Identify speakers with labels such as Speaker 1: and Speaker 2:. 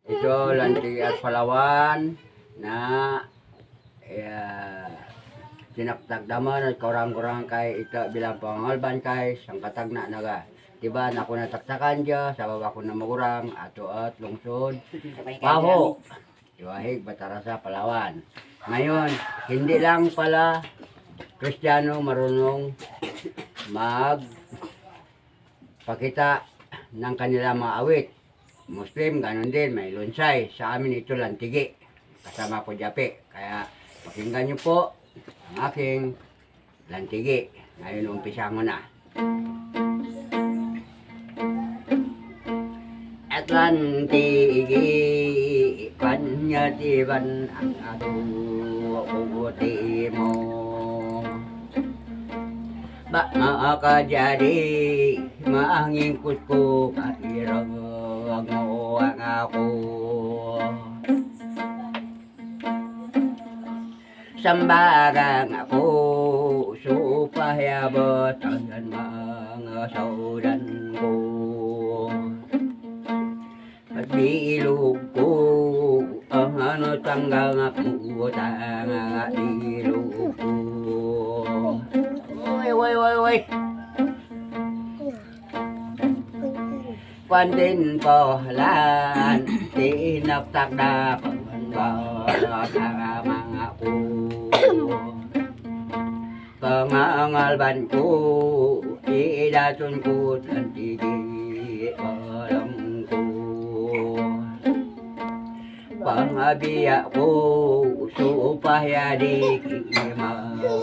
Speaker 1: Ito Lantigi at Palawan na tinaktakdaman at kurang-kurang kay ito bilang pangalban kay sangkatag na naga. Diba na ako nataktakan dya, sa baba ko na magurang, ato at lungsod. Paho, Iwahig, Batarasa, Palawan. Ngayon, hindi lang pala Kristiyano marunong magpakita ng kanilang mga awit. Muslim, ganun din, may lunsay. Sa amin ito Lantigi. Kasama ko Jape. Kaya pakinggan nyo po ang aking Lantigi. Ngayon, umpisa mo na. At Lantigi, panyatiban ang atuuti mo. Ba makajadi, maangin kusko, kahirang mo ang ako. Sambagang ako, supayabot ang mga saudan ko. Pagbilog ko, ang ano tanggang ako, tanga ilog ko. Oy. Pandin po lan, tinaptakdak ang mga ko. Pangangalban ko, idatun ko, Lantigi, alam ko. Pangabiya ko, supaya di kimagulaw.